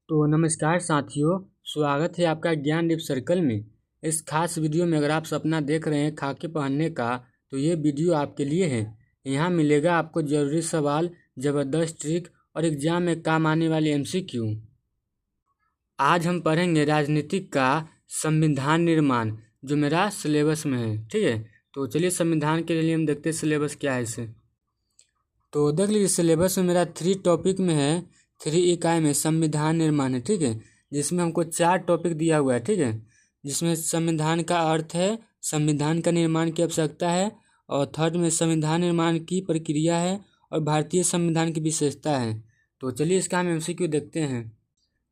तो नमस्कार साथियों, स्वागत है आपका ज्ञान डिप सर्कल में। इस खास वीडियो में अगर आप सपना देख रहे हैं खाकी पहनने का, तो ये वीडियो आपके लिए है। यहाँ मिलेगा आपको ज़रूरी सवाल, ज़बरदस्त ट्रिक और एग्जाम में काम आने वाली MCQ। आज हम पढ़ेंगे राजनीतिक का संविधान निर्माण, जो मेरा सिलेबस में है। ठीक है, तो चलिए संविधान के लिए हम देखते हैं सिलेबस क्या है इसे। तो देख लीजिए, सिलेबस में मेरा 3 टॉपिक में है, 3 इकाई में संविधान निर्माण है। ठीक है, जिसमें हमको 4 टॉपिक दिया हुआ है। ठीक है, जिसमें संविधान का अर्थ है, संविधान का निर्माण की आवश्यकता है, और थर्ड में संविधान निर्माण की प्रक्रिया है, और भारतीय संविधान की विशेषता है। तो चलिए इसका हम MCQ देखते हैं।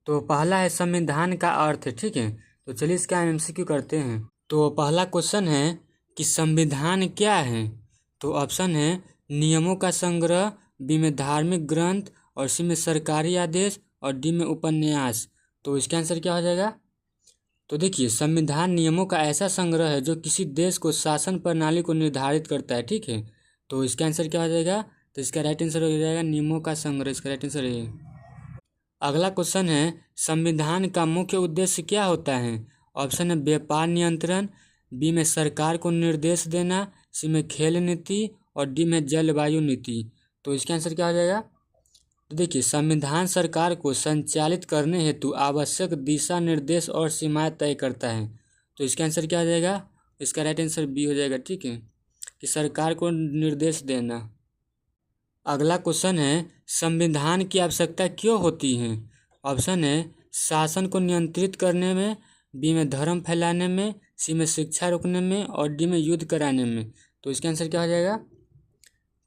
तो पहला है संविधान का अर्थ। ठीक है, तो चलिए इसका हम MCQ करते हैं। तो पहला क्वेश्चन है कि संविधान क्या है। तो ऑप्शन है नियमों का संग्रह, बी में धार्मिक ग्रंथ, और सी में सरकारी आदेश, और डी में उपन्यास। तो इसका आंसर क्या हो जाएगा। तो देखिए, संविधान नियमों का ऐसा संग्रह है जो किसी देश को शासन प्रणाली को निर्धारित करता है। ठीक है, तो इसका आंसर क्या हो जाएगा। तो इसका राइट आंसर हो जाएगा नियमों का संग्रह। इसका राइट आंसर है। अगला क्वेश्चन है संविधान का मुख्य उद्देश्य क्या होता है। ऑप्शन है व्यापार नियंत्रण, बी में सरकार को निर्देश देना, सी में खेल नीति, और डी में जलवायु नीति। तो इसका आंसर क्या हो जाएगा। तो देखिए, संविधान सरकार को संचालित करने हेतु आवश्यक दिशा निर्देश और सीमाएं तय करता है। तो इसका आंसर क्या हो जाएगा। इसका राइट आंसर बी हो जाएगा। ठीक है, कि सरकार को निर्देश देना। अगला क्वेश्चन है संविधान की आवश्यकता क्यों होती है। ऑप्शन है शासन को नियंत्रित करने में, बी में धर्म फैलाने में, सी में शिक्षा रोकने में, और डी में युद्ध कराने में। तो इसका आंसर क्या हो जाएगा।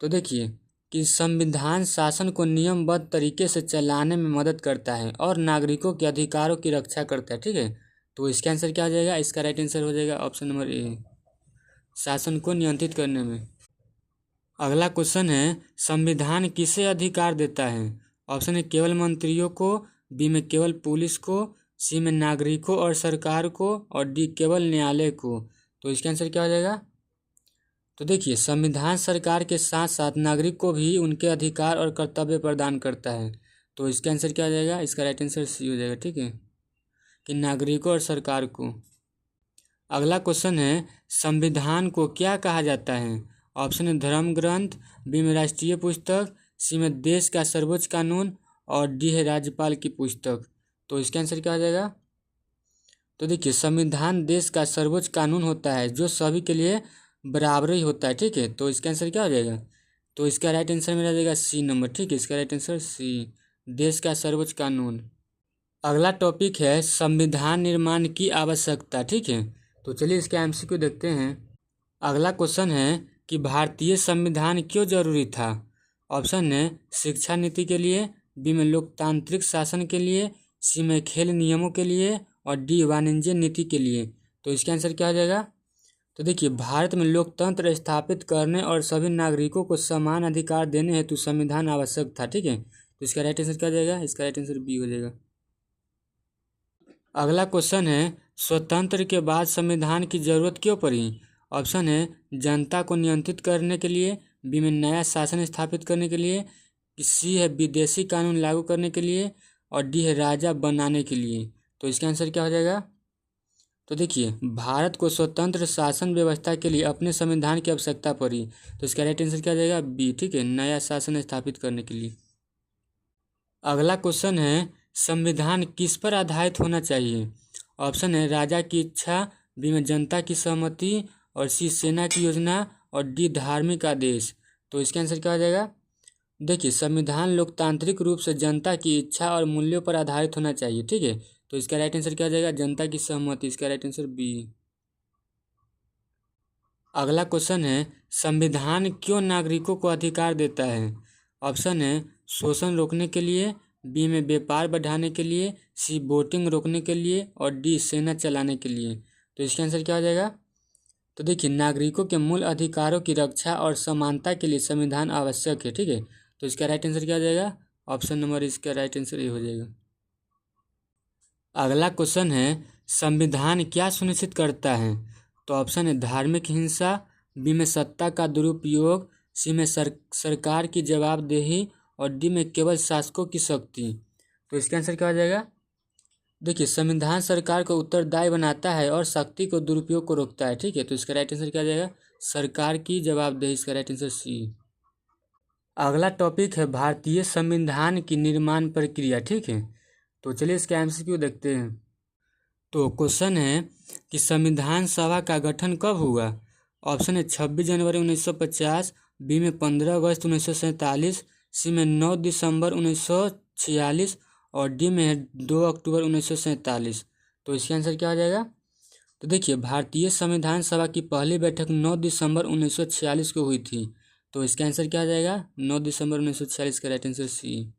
तो देखिए कि संविधान शासन को नियमबद्ध तरीके से चलाने में मदद करता है और नागरिकों के अधिकारों की रक्षा करता है। ठीक है, तो इसका आंसर क्या हो जाएगा। इसका राइट आंसर हो जाएगा ऑप्शन नंबर ए, शासन को नियंत्रित करने में। अगला क्वेश्चन है संविधान किसे अधिकार देता है। ऑप्शन है केवल मंत्रियों को, बी में केवल पुलिस को, सी में नागरिकों और सरकार को, और डी केवल न्यायालय को। तो इसका आंसर क्या हो जाएगा। तो देखिए, संविधान सरकार के साथ साथ नागरिक को भी उनके अधिकार और कर्तव्य प्रदान करता है। तो इसका आंसर क्या हो जाएगा। इसका राइट आंसर सी हो जाएगा। ठीक है, कि नागरिकों और सरकार को। अगला क्वेश्चन है संविधान को क्या कहा जाता है। ऑप्शन है धर्म ग्रंथ, बी में राष्ट्रीय पुस्तक, सी में देश का सर्वोच्च कानून, और डी है राज्यपाल की पुस्तक। तो इसका आंसर क्या हो जाएगा। तो देखिए, संविधान देश का सर्वोच्च कानून होता है जो सभी के लिए बराबर ही होता है। ठीक है, तो इसका आंसर क्या हो जाएगा। तो इसका राइट आंसर मेरा जाएगा सी नंबर। ठीक है, इसका राइट आंसर सी, देश का सर्वोच्च कानून। अगला टॉपिक है संविधान निर्माण की आवश्यकता। ठीक है, तो चलिए इसका MCQ देखते हैं। अगला क्वेश्चन है कि भारतीय संविधान क्यों जरूरी था। ऑप्शन है शिक्षा नीति के लिए, बी में लोकतांत्रिक शासन के लिए, सी में खेल नियमों के लिए, और डी वाणिज्य नीति के लिए। तो इसका आंसर क्या हो जाएगा। तो देखिए, भारत में लोकतंत्र स्थापित करने और सभी नागरिकों को समान अधिकार देने हेतु संविधान आवश्यक था। ठीक है, तो इसका राइट आंसर क्या हो जाएगा। इसका राइट आंसर बी हो जाएगा। अगला क्वेश्चन है स्वतंत्र के बाद संविधान की जरूरत क्यों पड़ी। ऑप्शन है जनता को नियंत्रित करने के लिए, बी में नया शासन स्थापित करने के लिए, सी है विदेशी कानून लागू करने के लिए, और डी है राजा बनाने के लिए। तो इसका आंसर क्या हो जाएगा। तो देखिए, भारत को स्वतंत्र शासन व्यवस्था के लिए अपने संविधान की आवश्यकता पड़ी। तो इसका राइट आंसर क्या हो जाएगा बी। ठीक है, नया शासन स्थापित करने के लिए। अगला क्वेश्चन है संविधान किस पर आधारित होना चाहिए। ऑप्शन है राजा की इच्छा, बी में जनता की सहमति, और सी सेना की योजना, और डी धार्मिक आदेश। तो इसका आंसर क्या हो जाएगा। देखिए, संविधान लोकतांत्रिक रूप से जनता की इच्छा और मूल्यों पर आधारित होना चाहिए। ठीक है, तो इसका राइट आंसर क्या हो जाएगा जनता की सहमति। इसका राइट आंसर बी। अगला क्वेश्चन है संविधान क्यों नागरिकों को अधिकार देता है। ऑप्शन है शोषण रोकने के लिए, बी में व्यापार बढ़ाने के लिए, सी वोटिंग रोकने के लिए, और डी सेना चलाने के लिए। तो इसका आंसर क्या हो जाएगा। तो देखिए, नागरिकों के मूल अधिकारों की रक्षा और समानता के लिए संविधान आवश्यक है। ठीक है, तो इसका राइट आंसर क्या हो जाएगा। ऑप्शन नंबर इसका राइट आंसर ये हो जाएगा। अगला क्वेश्चन है संविधान क्या सुनिश्चित करता है। तो ऑप्शन है धार्मिक हिंसा, बी में सत्ता का दुरुपयोग, सी में सरकार की जवाबदेही, और डी में केवल शासकों की शक्ति। तो इसका आंसर क्या हो जाएगा। देखिए, संविधान सरकार को उत्तरदायी बनाता है और शक्ति को दुरुपयोग को रोकता है। ठीक है, तो इसका राइट आंसर क्या आ जाएगा? सरकार की जवाबदेही, इसका राइट आंसर सी। अगला टॉपिक है भारतीय संविधान की निर्माण प्रक्रिया। ठीक है, तो चलिए इसका एमसीक्यू देखते हैं। तो क्वेश्चन है कि संविधान सभा का गठन कब हुआ? ऑप्शन है 26 जनवरी 1950, बी में 15 अगस्त 1947, सी में 9 दिसंबर 1946 और डी में है 2 अक्टूबर 1947। तो इसका आंसर क्या हो जाएगा? तो देखिए, भारतीय संविधान सभा की पहली बैठक 9 दिसंबर 1946 को हुई थी। तो इसका आंसर क्या आ जाएगा? 9 दिसंबर 1946 का राइट आंसर सी।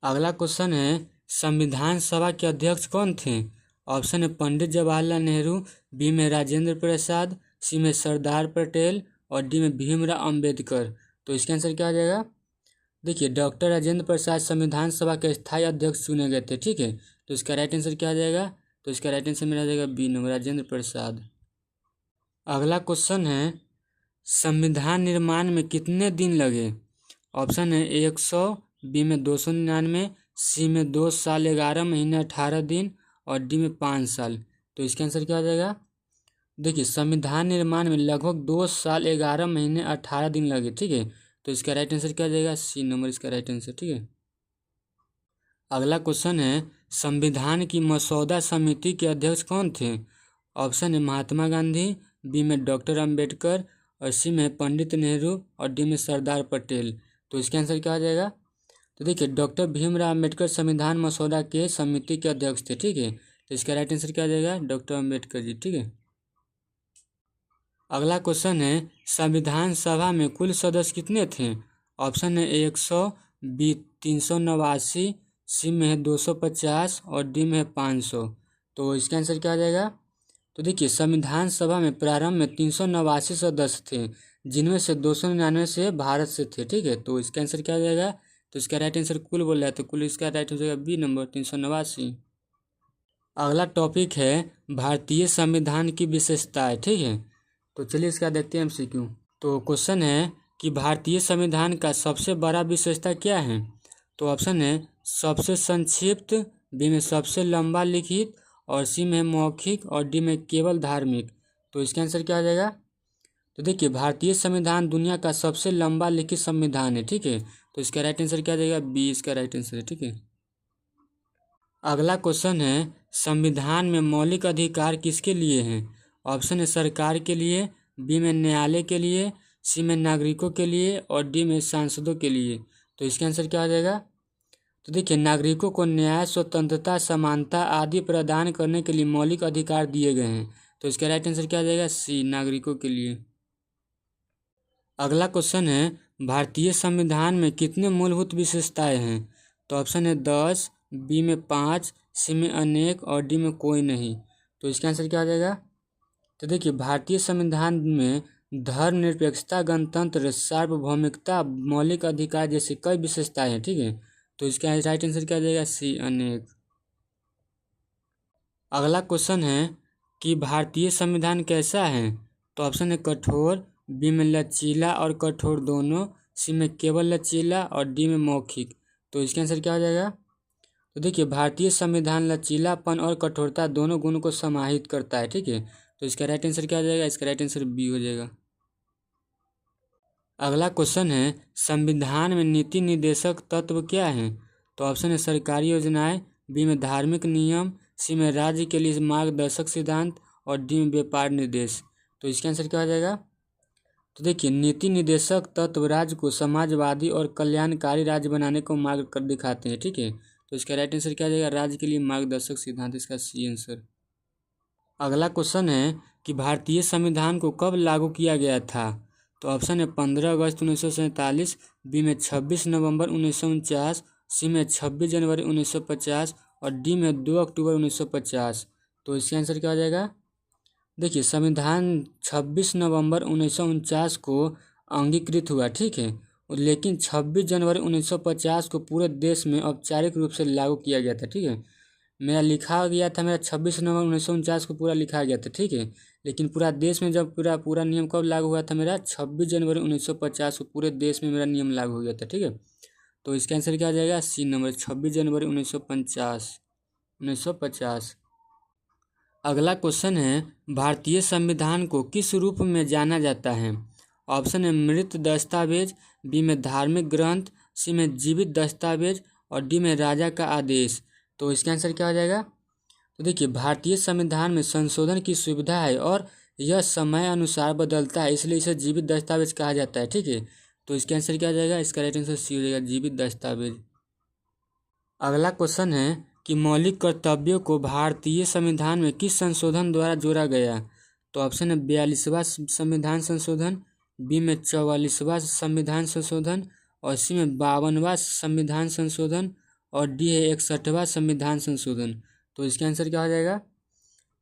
अगला क्वेश्चन है संविधान सभा के अध्यक्ष कौन थे? ऑप्शन है पंडित जवाहरलाल नेहरू, बी में राजेंद्र प्रसाद, सी में सरदार पटेल और डी में भीमराव अंबेडकर। तो इसका आंसर क्या आ जाएगा? देखिए, डॉक्टर राजेंद्र प्रसाद संविधान सभा के स्थायी अध्यक्ष चुने गए थे। ठीक है, तो इसका राइट आंसर क्या आ जाएगा? तो इसका राइट आंसर मेरा आ जाएगा बी नंबर, राजेंद्र प्रसाद। अगला क्वेश्चन है संविधान निर्माण में कितने दिन लगे? ऑप्शन है 100, बी में 299, सी में 2 साल 11 महीने 18 दिन और डी में 5 साल। तो इसका आंसर क्या आ जाएगा? देखिए, संविधान निर्माण में लगभग 2 साल 11 महीने 18 दिन लगे। ठीक है, तो इसका राइट आंसर क्या आ जाएगा? सी नंबर, इसका राइट आंसर। ठीक है, अगला क्वेश्चन है संविधान की मसौदा समिति के अध्यक्ष कौन थे? ऑप्शन है महात्मा गांधी, बी में डॉक्टर अंबेडकर और सी में पंडित नेहरू और डी में सरदार पटेल। तो इसका आंसर क्या आ जाएगा? तो देखिए, डॉक्टर भीमराव अंबेडकर संविधान मसौदा के समिति के अध्यक्ष थे। ठीक है, तो इसका राइट आंसर क्या आ जाएगा? डॉक्टर अंबेडकर जी। ठीक है, अगला क्वेश्चन है संविधान सभा में कुल सदस्य कितने थे? ऑप्शन है 100, बी 389, सी में है 250 और डी में है 500। तो इसका आंसर क्या आ जाएगा? तो देखिए, संविधान सभा में प्रारंभ में 389 सदस्य थे, जिनमें से 299 से भारत से थे। ठीक है, तो इसका आंसर क्या आ जाएगा? तो इसका राइट आंसर कुल बोल रहा है, तो कुल इसका राइट हो जाएगा बी नंबर, 389। अगला टॉपिक है भारतीय संविधान की विशेषताएं। ठीक है, तो चलिए इसका देखते हैं एमसीक्यू। तो क्वेश्चन है कि भारतीय संविधान का सबसे बड़ा विशेषता क्या है? तो ऑप्शन है सबसे संक्षिप्त, बी में सबसे लंबा लिखित और सी में मौखिक और डी में केवल धार्मिक। तो इसका आंसर क्या आ जाएगा? तो देखिए, भारतीय संविधान दुनिया का सबसे लंबा लिखित संविधान है। ठीक है, तो इसका राइट आंसर क्या आ जाएगा? बी इसका राइट आंसर है। ठीक है, अगला क्वेश्चन है संविधान में मौलिक अधिकार किसके लिए हैं? ऑप्शन है सरकार के लिए, बी में न्यायालय के लिए, सी में नागरिकों के लिए और डी में सांसदों के लिए। तो इसका आंसर क्या आ जाएगा? तो देखिए, नागरिकों को न्याय, स्वतंत्रता, समानता आदि प्रदान करने के लिए मौलिक अधिकार दिए गए हैं। तो इसका राइट आंसर क्या आ जाएगा? सी नागरिकों के लिए। अगला क्वेश्चन है भारतीय संविधान में कितने मूलभूत विशेषताएं हैं? तो ऑप्शन है 10, बी में 5, सी में अनेक और डी में कोई नहीं। तो इसका आंसर क्या आ जाएगा? तो देखिए, भारतीय संविधान में धर्मनिरपेक्षता, गणतंत्र, सार्वभौमिकता, मौलिक अधिकार जैसी कई विशेषताएं हैं। ठीक है, तो इसका राइट आंसर क्या आ जाएगा? सी अनेक। अगला क्वेश्चन है कि भारतीय संविधान कैसा है? तो ऑप्शन है कठोर, बी में लचीला और कठोर दोनों, सी में केवल लचीला और डी में मौखिक। तो इसका आंसर क्या हो जाएगा? तो देखिए, भारतीय संविधान लचीलापन और कठोरता दोनों गुणों को समाहित करता है। ठीक है, तो इसका राइट आंसर क्या हो जाएगा? इसका राइट आंसर बी हो जाएगा। अगला क्वेश्चन है संविधान में नीति निर्देशक तत्व क्या हैं? तो ऑप्शन है सरकारी योजनाएं, बी में धार्मिक नियम, सी में राज्य के लिए मार्गदर्शक सिद्धांत और डी में व्यापार निर्देश। तो इसका आंसर क्या हो जाएगा? तो देखिए, नीति निर्देशक तत्व राज्य को समाजवादी और कल्याणकारी राज्य बनाने को मार्ग कर दिखाते हैं। ठीक है, तो इसका राइट आंसर क्या हो जाएगा? राज्य के लिए मार्गदर्शक सिद्धांत, इसका सी आंसर। अगला क्वेश्चन है कि भारतीय संविधान को कब लागू किया गया था? तो ऑप्शन है 15 अगस्त 1947, बी में 26 नवंबर 1949, सी में 26 जनवरी 1950 और डी में 2 अक्टूबर 1950। तो इसका आंसर क्या हो जाएगा? देखिए, संविधान 26 नवंबर 1949 को अंगीकृत हुआ। ठीक है, लेकिन 26 जनवरी 1950 को पूरे देश में औपचारिक रूप से लागू किया गया था। ठीक है, मेरा लिखा गया था, मेरा 26 नवंबर 1949 को पूरा लिखा गया था। ठीक है, लेकिन पूरा देश में जब पूरा नियम कब लागू हुआ था? मेरा 26 जनवरी 1950 को पूरे देश में मेरा नियम लागू हो गया था। ठीक है, तो इसका आंसर क्या आ जाएगा? सी नंबर, 26 जनवरी 1950। 1950। अगला क्वेश्चन है, भारतीय संविधान को किस रूप में जाना जाता है? ऑप्शन है मृत दस्तावेज, बी में धार्मिक ग्रंथ, सी में जीवित दस्तावेज और डी में राजा का आदेश। तो इसका आंसर क्या हो जाएगा? तो देखिए, भारतीय संविधान में संशोधन की सुविधा है और यह समय अनुसार बदलता है, इसलिए इसे जीवित दस्तावेज कहा जाता है। ठीक है, तो इसका आंसर क्या हो जाएगा? इसका राइट आंसर सी हो जाएगा, जीवित दस्तावेज। अगला क्वेश्चन है कि मौलिक कर्तव्यों को भारतीय संविधान में किस संशोधन द्वारा जोड़ा गया? तो ऑप्शन है 42वां संविधान संशोधन, बी में 44वां संविधान संशोधन और सी में 52वां संविधान संशोधन और डी है 61वां संविधान संशोधन। तो इसका आंसर क्या हो जाएगा?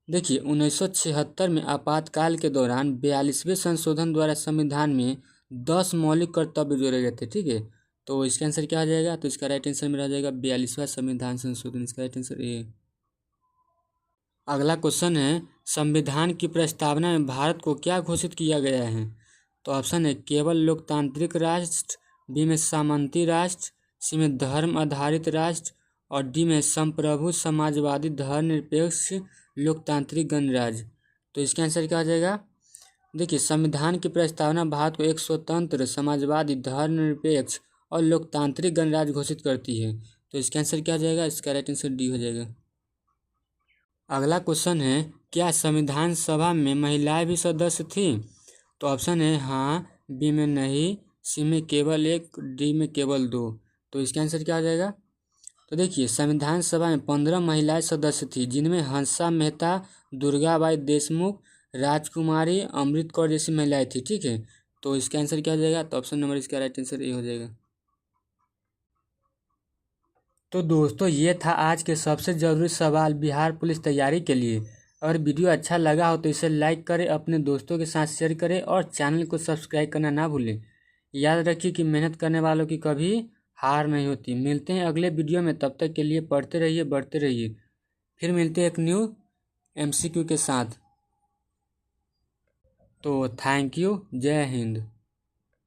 देखिए, 1976 में आपातकाल के दौरान 42वें संशोधन द्वारा संविधान में 10 मौलिक कर्तव्य जोड़े गए थे। ठीक है, तो इसका आंसर क्या हो जाएगा? तो इसका राइट आंसर मेरा हो जाएगा 42वां संविधान संशोधन। इसका राइट आंसर ए। अगला क्वेश्चन है, संविधान की प्रस्तावना में भारत को क्या घोषित किया गया है? तो ऑप्शन है केवल लोकतांत्रिक राष्ट्र, बी में सामंती राष्ट्र, सी में धर्म आधारित राष्ट्र और डी में संप्रभु समाजवादी धर्मनिरपेक्ष लोकतांत्रिक गणराज्य। तो इसका आंसर क्या हो जाएगा? देखिए, संविधान की प्रस्तावना भारत को एक स्वतंत्र समाजवादी धर्मनिरपेक्ष और लोकतांत्रिक गणराज्य घोषित करती है। तो इसका आंसर क्या हो जाएगा? इसका राइट आंसर डी हो जाएगा। अगला क्वेश्चन है, क्या संविधान सभा में महिलाएं भी सदस्य थी? तो ऑप्शन है हाँ, बी में नहीं, सी में केवल 1, डी में केवल 2। तो इसका आंसर क्या हो जाएगा? तो देखिए, संविधान सभा में 15 महिलाएं सदस्य थी, जिनमें हंसा मेहता, दुर्गाबाई देशमुख, राजकुमारी, अमृत कौर जैसी महिलाएं थी। ठीक है, तो इसका आंसर क्या हो जाएगा? तो ऑप्शन नंबर इसका राइट आंसर ए हो जाएगा। तो दोस्तों, ये था आज के सबसे ज़रूरी सवाल बिहार पुलिस तैयारी के लिए। अगर वीडियो अच्छा लगा हो तो इसे लाइक करें, अपने दोस्तों के साथ शेयर करें और चैनल को सब्सक्राइब करना ना भूलें। याद रखिए कि मेहनत करने वालों की कभी हार नहीं होती। मिलते हैं अगले वीडियो में, तब तक के लिए पढ़ते रहिए, बढ़ते रहिए। फिर मिलते हैं एक न्यू MCQ के साथ। तो थैंक यू, जय हिंद।